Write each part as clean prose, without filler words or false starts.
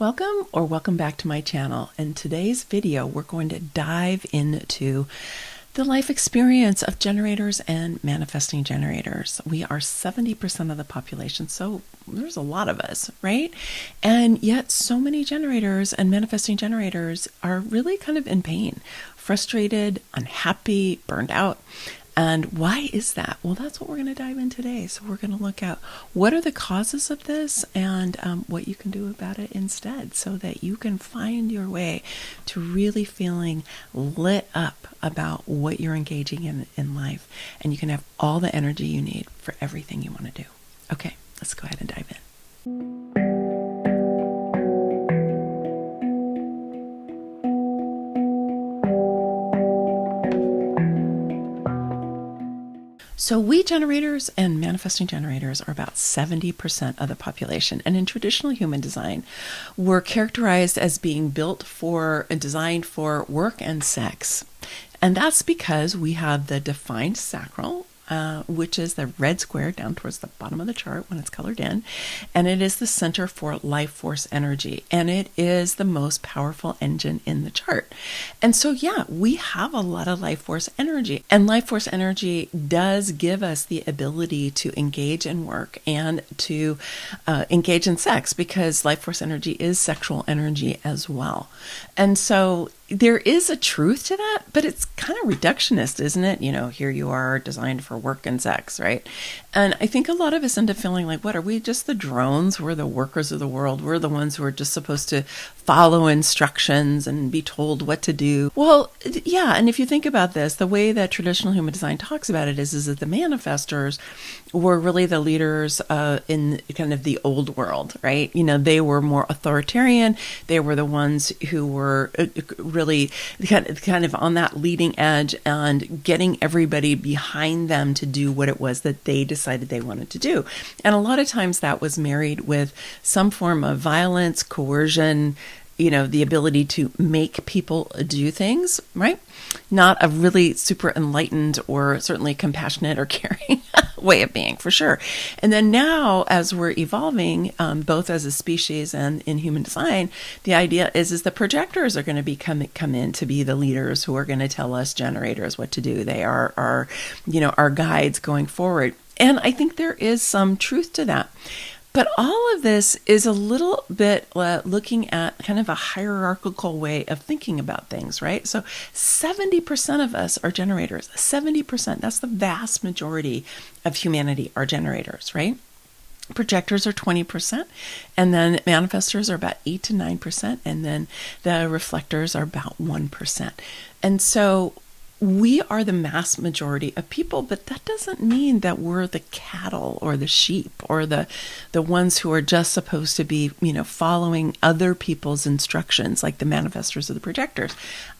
Welcome back to my channel. In today's video, we're going to dive into the life experience of generators and manifesting generators. We are 70% of the population, so there's a lot of us, right? And yet so many generators and manifesting generators are really kind of in pain, frustrated, unhappy, burned out. And why is that? Well, that's what we're going to dive in today. So we're going to look at what are the causes of this and what you can do about it instead so that you can find your way to really feeling lit up about what you're engaging in life. And you can have all the energy you need for everything you want to do. Okay, let's go ahead and dive in. So we generators and manifesting generators are about 70% of the population. And in traditional human design, we're characterized as being built for and designed for work and sex. And that's because we have the defined sacral, which is the red square down towards the bottom of the chart when it's colored in. And it is the center for life force energy. And it is the most powerful engine in the chart. And so, yeah, we have a lot of life force energy. And life force energy does give us the ability to engage in work and to engage in sex, because life force energy is sexual energy as well. And so there is a truth to that, but it's kind of reductionist, isn't it? You know, here you are designed for work and sex, right? And I think a lot of us end up feeling like, what, are we just the drones? We're the workers of the world. We're the ones who are just supposed to follow instructions and be told what to do. Well, yeah. And if you think about this, the way that traditional human design talks about it is that the manifestors were really the leaders in kind of the old world, right? You know, they were more authoritarian. They were the ones who were really kind of on that leading edge and getting everybody behind them to do what it was that they decided they wanted to do. And a lot of times that was married with some form of violence, coercion, you know, the ability to make people do things, right? Not a really super enlightened or certainly compassionate or caring way of being, for sure. And then now, as we're evolving, both as a species and in human design, the idea is the projectors are going to come in to be the leaders who are going to tell us generators what to do. They are our guides going forward. And I think there is some truth to that. But all of this is a little bit looking at kind of a hierarchical way of thinking about things, right? So 70% of us are generators. 70%, that's the vast majority of humanity are generators, right? Projectors are 20%, and then manifestors are about 8 to 9%, and then the reflectors are about 1%. And so we are the mass majority of people, but that doesn't mean that we're the cattle or the sheep or the ones who are just supposed to be, you know, following other people's instructions, like the manifestors or the projectors.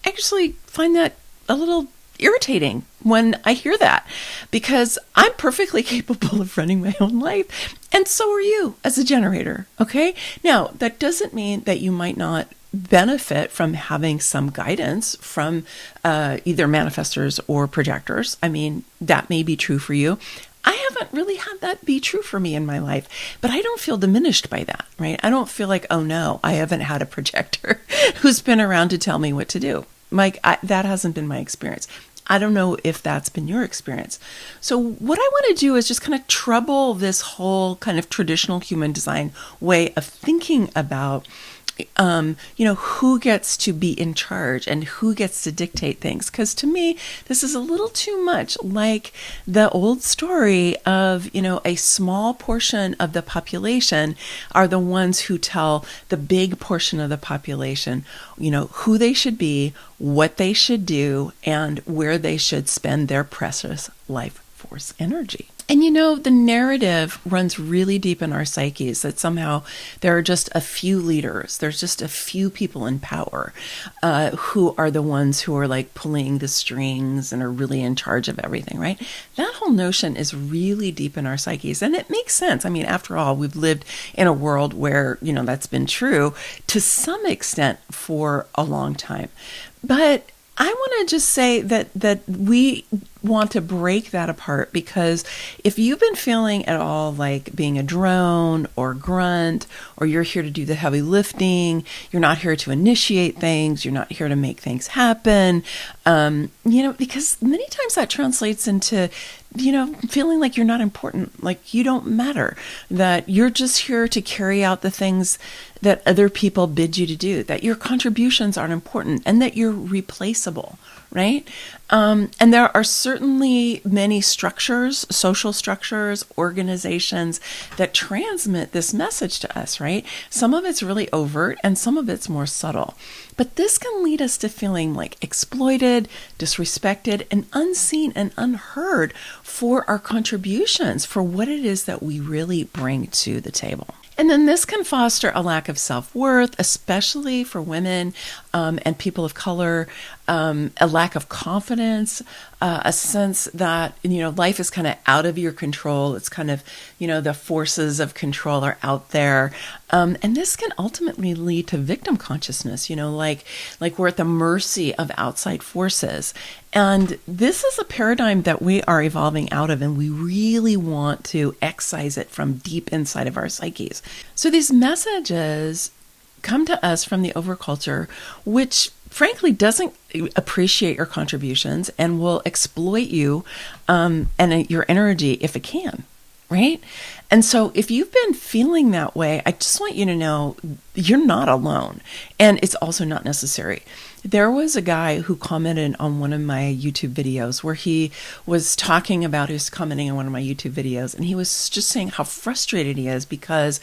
I actually find that a little irritating when I hear that, because I'm perfectly capable of running my own life, and so are you as a generator, okay? Now, that doesn't mean that you might not benefit from having some guidance from either manifestors or projectors. I mean, that may be true for you. I haven't really had that be true for me in my life, but I don't feel diminished by that, right? I don't feel like, oh no, I haven't had a projector who's been around to tell me what to do. Mike, that hasn't been my experience. I don't know if that's been your experience. So what I want to do is just kind of trouble this whole kind of traditional human design way of thinking about who gets to be in charge and who gets to dictate things. Because to me, this is a little too much like the old story of, a small portion of the population are the ones who tell the big portion of the population, who they should be, what they should do, and where they should spend their precious life force energy. And the narrative runs really deep in our psyches that somehow there are just a few leaders. There's just a few people in power who are the ones who are like pulling the strings and are really in charge of everything, right? That whole notion is really deep in our psyches. And it makes sense. I mean, after all, we've lived in a world where, that's been true to some extent for a long time. But I want to just say that we want to break that apart, because if you've been feeling at all like being a drone or grunt, or you're here to do the heavy lifting, you're not here to initiate things, you're not here to make things happen, because many times that translates into feeling like you're not important, like you don't matter, that you're just here to carry out the things that other people bid you to do, that your contributions aren't important, and that you're replaceable, right? And there are certainly many structures, social structures, organizations that transmit this message to us, right? Some of it's really overt and some of it's more subtle. But this can lead us to feeling like exploited, disrespected, and unseen and unheard for our contributions, for what it is that we really bring to the table. And then this can foster a lack of self-worth, especially for women and people of color, a lack of confidence, a sense that, life is kind of out of your control. It's kind of, the forces of control are out there. And this can ultimately lead to victim consciousness, like we're at the mercy of outside forces. And this is a paradigm that we are evolving out of, and we really want to excise it from deep inside of our psyches. So these messages come to us from the overculture, which frankly doesn't appreciate your contributions and will exploit you and your energy if it can, right? And so if you've been feeling that way, I just want you to know you're not alone, and it's also not necessary. There was a guy who commented on one of my YouTube videos where he was talking about, his commenting on one of my YouTube videos, and he was just saying how frustrated he is because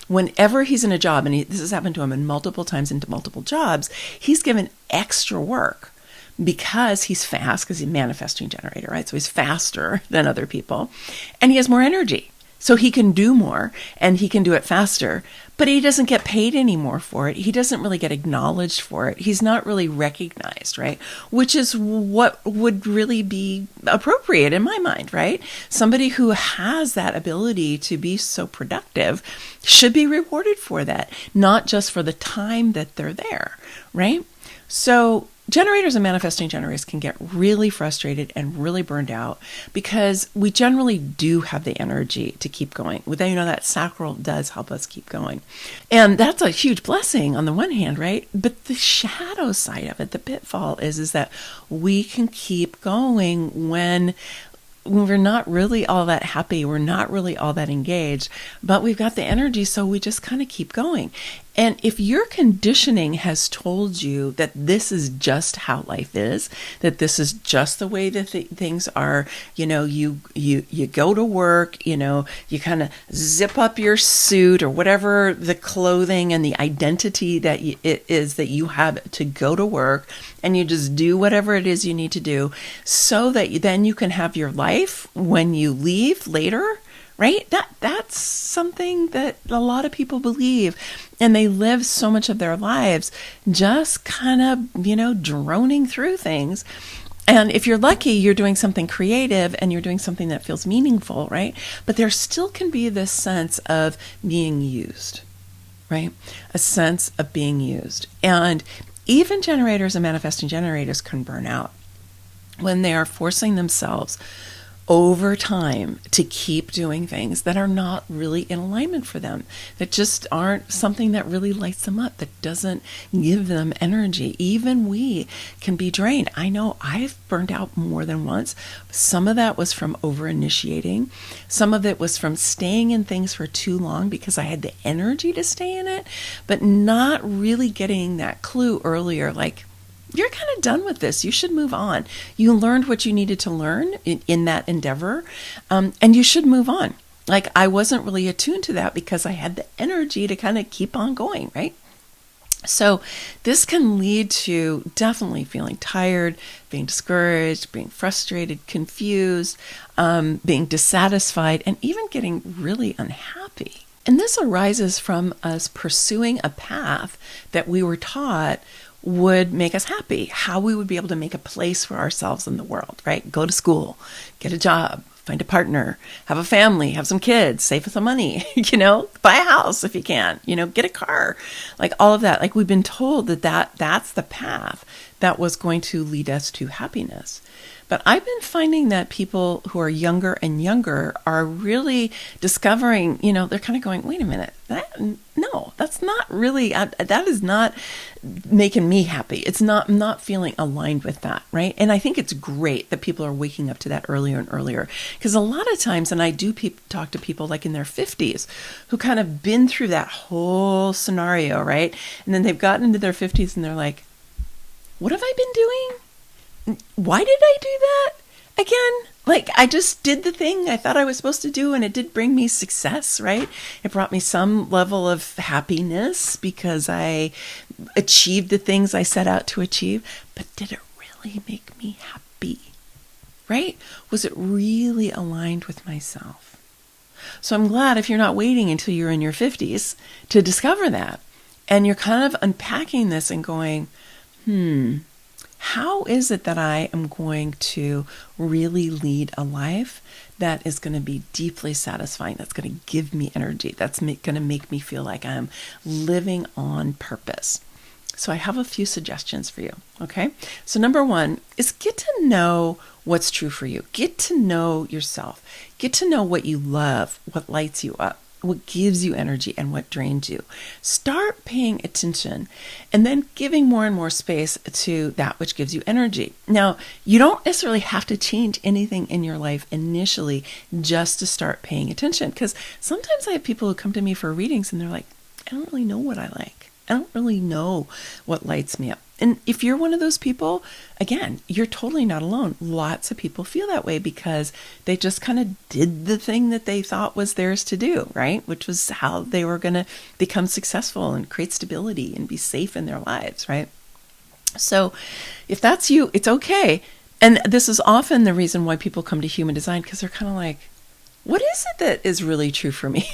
whenever he's in a job, and this has happened to him in multiple times into multiple jobs, he's given extra work because he's fast, because he's a manifesting generator, right? So he's faster than other people, and he has more energy. So he can do more and he can do it faster, but he doesn't get paid anymore for it. He doesn't really get acknowledged for it. He's not really recognized, right? Which is what would really be appropriate in my mind, right? Somebody who has that ability to be so productive should be rewarded for that, not just for the time that they're there, right? So generators and manifesting generators can get really frustrated and really burned out because we generally do have the energy to keep going. That sacral does help us keep going. And that's a huge blessing on the one hand, right? But the shadow side of it, the pitfall is that we can keep going when we're not really all that happy, we're not really all that engaged, but we've got the energy, so we just kind of keep going. And if your conditioning has told you that this is just how life is, that this is just the way that things are, you go to work, you kind of zip up your suit or whatever the clothing and the identity that it is that you have to go to work, and you just do whatever it is you need to do so that then you can have your life when you leave later. Right? That's something that a lot of people believe, and they live so much of their lives just kind of, droning through things. And if you're lucky, you're doing something creative and you're doing something that feels meaningful, right? But there still can be this sense of being used, right? A sense of being used. And even generators and manifesting generators can burn out when they are forcing themselves over time to keep doing things that are not really in alignment for them, that just aren't something that really lights them up, that doesn't give them energy. Even we can be drained. I know I've burned out more than once. Some of that was from over-initiating. Some of it was from staying in things for too long because I had the energy to stay in it, but not really getting that clue earlier, like, you're kind of done with this. You should move on. You learned what you needed to learn in that endeavor, and you should move on. Like, I wasn't really attuned to that because I had the energy to kind of keep on going, right? So this can lead to definitely feeling tired, being discouraged, being frustrated, confused, being dissatisfied, and even getting really unhappy. And this arises from us pursuing a path that we were taught would make us happy, how we would be able to make a place for ourselves in the world, right? Go to school, get a job, find a partner, have a family, have some kids, save some money, buy a house if you can, get a car, like all of that. Like, we've been told that's the path that was going to lead us to happiness. But I've been finding that people who are younger and younger are really discovering, they're kind of going, wait a minute, that's not really, that is not making me happy. I'm not feeling aligned with that, right? And I think it's great that people are waking up to that earlier and earlier. Because a lot of times, and I do talk to people like in their 50s who kind of been through that whole scenario, right? And then they've gotten into their 50s and they're like, what have I been doing? Why did I do that again? Like, I just did the thing I thought I was supposed to do, and it did bring me success, right? It brought me some level of happiness because I achieved the things I set out to achieve. But did it really make me happy, right? Was it really aligned with myself? So I'm glad if you're not waiting until you're in your 50s to discover that, and you're kind of unpacking this and going, how is it that I am going to really lead a life that is going to be deeply satisfying, that's going to give me energy, that's going to make me feel like I'm living on purpose? So I have a few suggestions for you, okay? So number one is get to know what's true for you. Get to know yourself. Get to know what you love, what lights you up, what gives you energy, and what drains you. Start paying attention and then giving more and more space to that which gives you energy. Now, you don't necessarily have to change anything in your life initially just to start paying attention, because sometimes I have people who come to me for readings and they're like, I don't really know what I like. I don't really know what lights me up. And if you're one of those people, again, you're totally not alone. Lots of people feel that way because they just kind of did the thing that they thought was theirs to do, right? Which was how they were going to become successful and create stability and be safe in their lives, right? So if that's you, it's okay. And this is often the reason why people come to human design, because they're kind of like, what is it that is really true for me?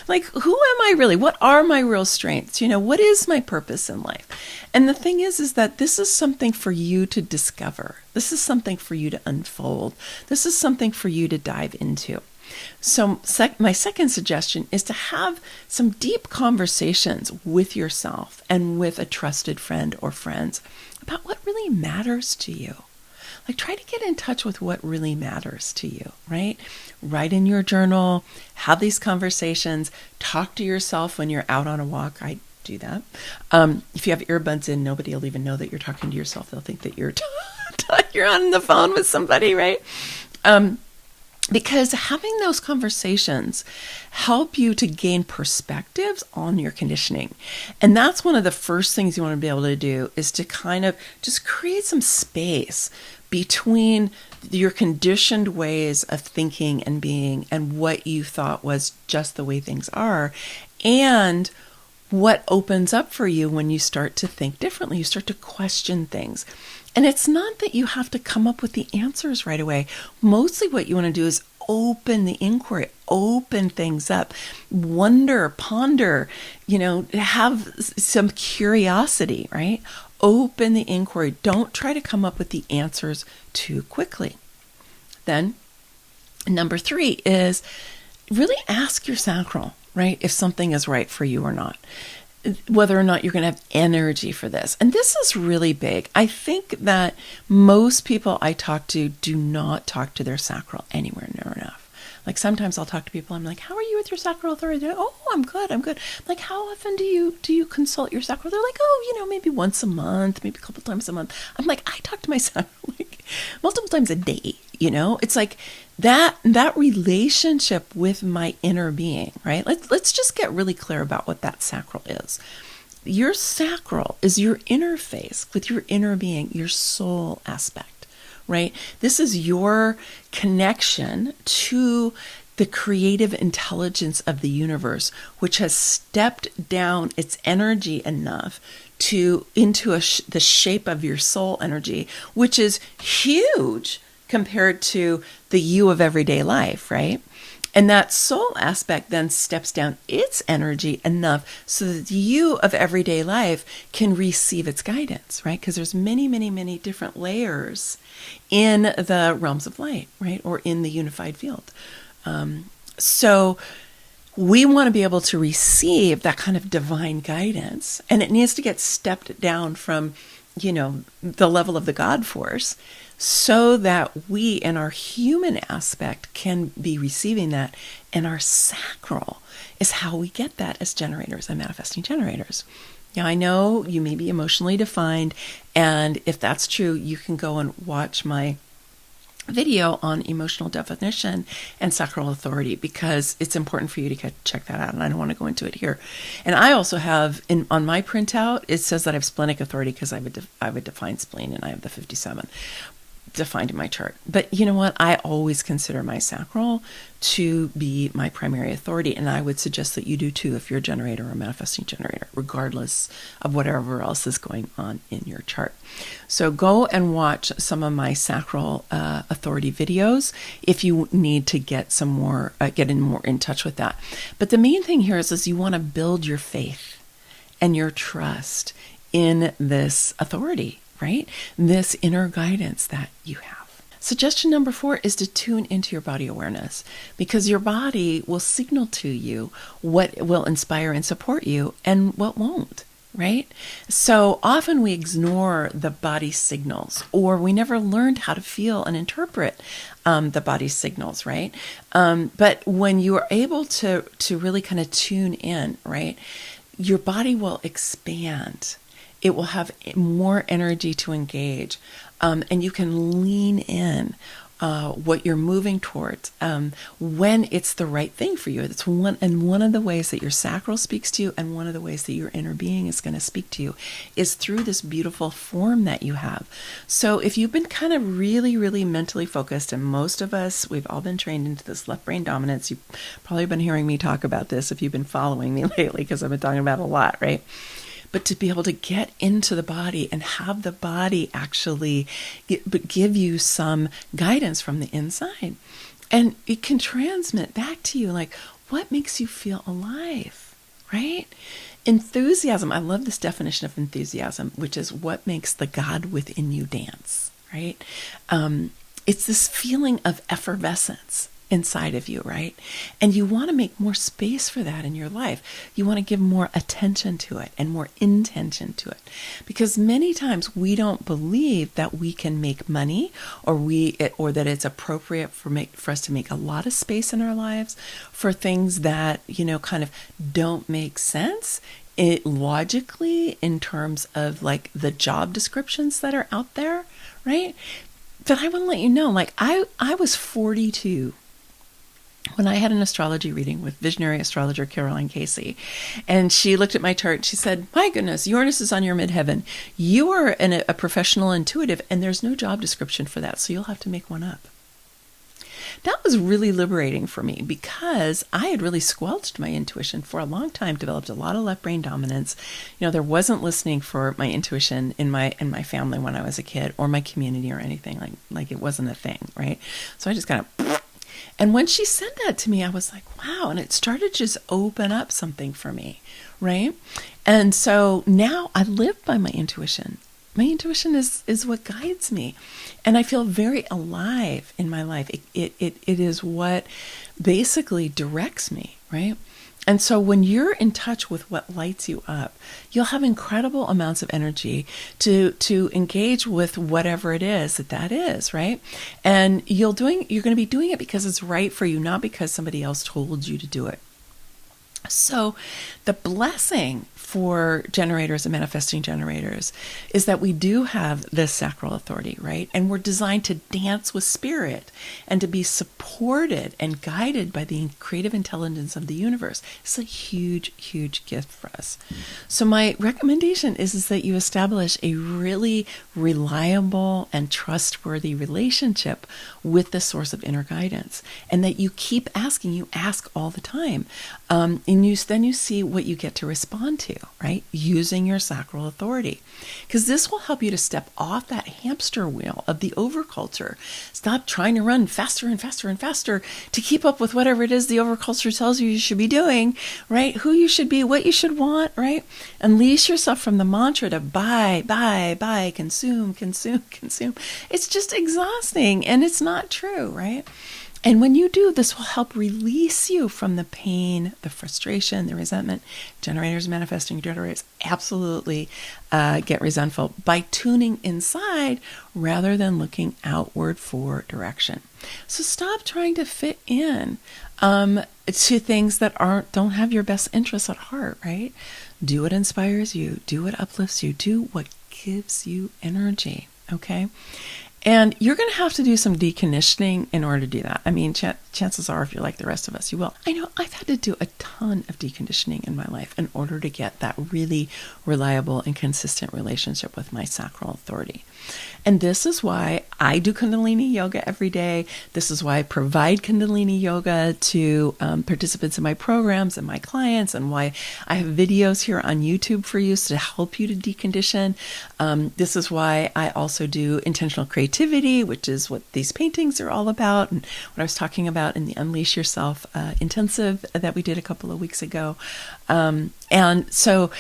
Like, who am I really? What are my real strengths? What is my purpose in life? And the thing is that this is something for you to discover. This is something for you to unfold. This is something for you to dive into. So my second suggestion is to have some deep conversations with yourself and with a trusted friend or friends about what really matters to you. Like, try to get in touch with what really matters to you, right? Write in your journal, have these conversations, talk to yourself when you're out on a walk. I do that. If you have earbuds in, nobody will even know that you're talking to yourself. They'll think that you're you're on the phone with somebody, right? Because having those conversations help you to gain perspectives on your conditioning. And that's one of the first things you want to be able to do, is to kind of just create some space between your conditioned ways of thinking and being and what you thought was just the way things are, and what opens up for you when you start to think differently. You start to question things. And it's not that you have to come up with the answers right away. Mostly what you want to do is open the inquiry, open things up, wonder, ponder, have some curiosity, right? Open the inquiry. Don't try to come up with the answers too quickly. Then, number 3 is really ask your sacral, right? If something is right for you or not. Whether or not you're going to have energy for this. And this is really big. I think that most people I talk to do not talk to their sacral anywhere near enough. Like, sometimes I'll talk to people, I'm like, how are you with your sacral authority? Oh, I'm good. I'm like, how often do you consult your sacral? They're like, maybe once a month, maybe a couple times a month. I'm like, I talk to my sacral like multiple times a day. It's like that relationship with my inner being, right? Let's just get really clear about what that sacral is. Your sacral is your interface with your inner being, your soul aspect, right? This is your connection to the creative intelligence of the universe, which has stepped down its energy enough into the shape of your soul energy, which is huge compared to the you of everyday life, right? And that soul aspect then steps down its energy enough so that the you of everyday life can receive its guidance, right? Because there's many, many, many different layers in the realms of light, right? Or in the unified field. So we want to be able to receive that kind of divine guidance, and it needs to get stepped down from, the level of the God force, so that we in our human aspect can be receiving that. And our sacral is how we get that as generators and manifesting generators. Now, I know you may be emotionally defined, and if that's true, you can go and watch my video on emotional definition and sacral authority, because it's important for you to check that out, and I don't want to go into it here. And I also have, on my printout, it says that I have splenic authority because I have a defined spleen, and I have the 57 defined in my chart. But you know what? I always consider my sacral to be my primary authority, and I would suggest that you do too if you're a generator or a manifesting generator, regardless of whatever else is going on in your chart. So go and watch some of my sacral authority videos if you need to get some more, get more in touch with that. But the main thing here is you want to build your faith and your trust in this authority, right? This inner guidance that you have. Suggestion number 4 is to tune into your body awareness, because your body will signal to you what will inspire and support you and what won't, right? So often we ignore the body signals, or we never learned how to feel and interpret the body signals, right? But when you are able to really kind of tune in, right, your body will expand. It will have more energy to engage, and you can lean in what you're moving towards when it's the right thing for you. It's one of the ways that your sacral speaks to you, and one of the ways that your inner being is going to speak to you, is through this beautiful form that you have. So if you've been kind of really, really mentally focused, and most of us, we've all been trained into this left brain dominance. You've probably been hearing me talk about this if you've been following me lately, because I've been talking about it a lot, right? But to be able to get into the body and have the body actually give you some guidance from the inside. And it can transmit back to you, like, what makes you feel alive, right? Enthusiasm. I love this definition of enthusiasm, which is what makes the God within you dance, right? It's this feeling of effervescence inside of you, right? And you want to make more space for that in your life. You want to give more attention to it and more intention to it, because many times we don't believe that we can make money, or that it's appropriate for us to make a lot of space in our lives for things that kind of don't make sense logically in terms of like the job descriptions that are out there, right? But I want to let you know, like I was 42 when I had an astrology reading with visionary astrologer Caroline Casey, and she looked at my chart and she said, my goodness, Uranus is on your midheaven. You are a professional intuitive, and there's no job description for that, so you'll have to make one up. That was really liberating for me, because I had really squelched my intuition for a long time, developed a lot of left brain dominance. There wasn't listening for my intuition in my family when I was a kid, or my community or anything, like it wasn't a thing, right? So I just kind of... And when she said that to me, I was like, wow. And it started to just open up something for me, right? And so now I live by my intuition. My intuition is what guides me. And I feel very alive in my life. It is what basically directs me, right? And so when you're in touch with what lights you up, you'll have incredible amounts of energy to engage with whatever it is that is, right? And you're going to be doing it because it's right for you, not because somebody else told you to do it. So the blessing for generators and manifesting generators is that we do have this sacral authority, right? And we're designed to dance with spirit and to be supported and guided by the creative intelligence of the universe. It's a huge, huge gift for us. So my recommendation is that you establish a really reliable and trustworthy relationship with the source of inner guidance, and that you keep asking. You ask all the time, and then you see what you get to respond to, right? Using your sacral authority. Because this will help you to step off that hamster wheel of the overculture. Stop trying to run faster and faster and faster to keep up with whatever it is the overculture tells you should be doing, right? Who you should be, what you should want, right? Unleash yourself from the mantra to buy, buy, buy, consume, consume, consume. It's just exhausting, and it's not true, right? And when you do, this will help release you from the pain, the frustration, the resentment. Generators, manifesting generators absolutely get resentful by tuning inside rather than looking outward for direction. So stop trying to fit in to things that don't have your best interests at heart, right? Do what inspires you. Do what uplifts you. Do what gives you energy, okay? And you're going to have to do some deconditioning in order to do that. I mean, chances are, if you're like the rest of us, you will. I know I've had to do a ton of deconditioning in my life in order to get that really reliable and consistent relationship with my sacral authority. And this is why I do Kundalini yoga every day. This is why I provide Kundalini yoga to participants in my programs and my clients, and why I have videos here on YouTube for you to help you to decondition. This is why I also do intentional creativity, which is what these paintings are all about, and what I was talking about in the Unleash Yourself intensive that we did a couple of weeks ago. And so,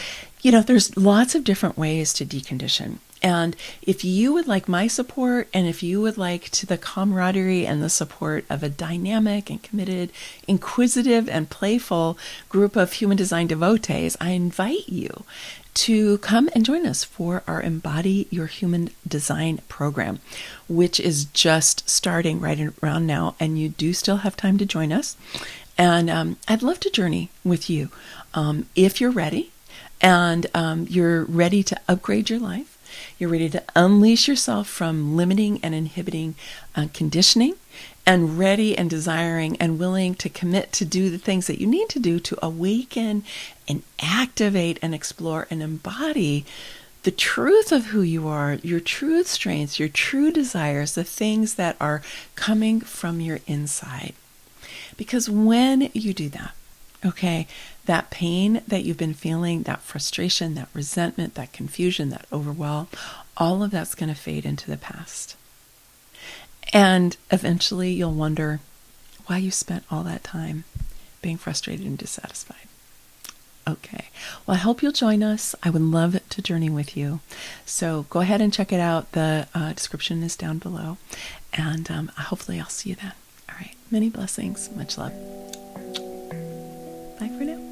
there's lots of different ways to decondition. And if you would like my support, and if you would like the camaraderie and the support of a dynamic and committed, inquisitive and playful group of human design devotees, I invite you to come and join us for our Embody Your Human Design program, which is just starting right around now, and you do still have time to join us. And I'd love to journey with you if you're ready, and you're ready to upgrade your life. You're ready to unleash yourself from limiting and inhibiting conditioning, and ready and desiring and willing to commit to do the things that you need to do to awaken and activate and explore and embody the truth of who you are, your true strengths, your true desires, the things that are coming from your inside. Because when you do that, okay, that pain that you've been feeling, that frustration, that resentment, that confusion, that overwhelm, all of that's going to fade into the past. And eventually you'll wonder why you spent all that time being frustrated and dissatisfied. Okay, well, I hope you'll join us. I would love to journey with you. So go ahead and check it out. The description is down below. And hopefully I'll see you then. All right, many blessings, much love. Bye for now.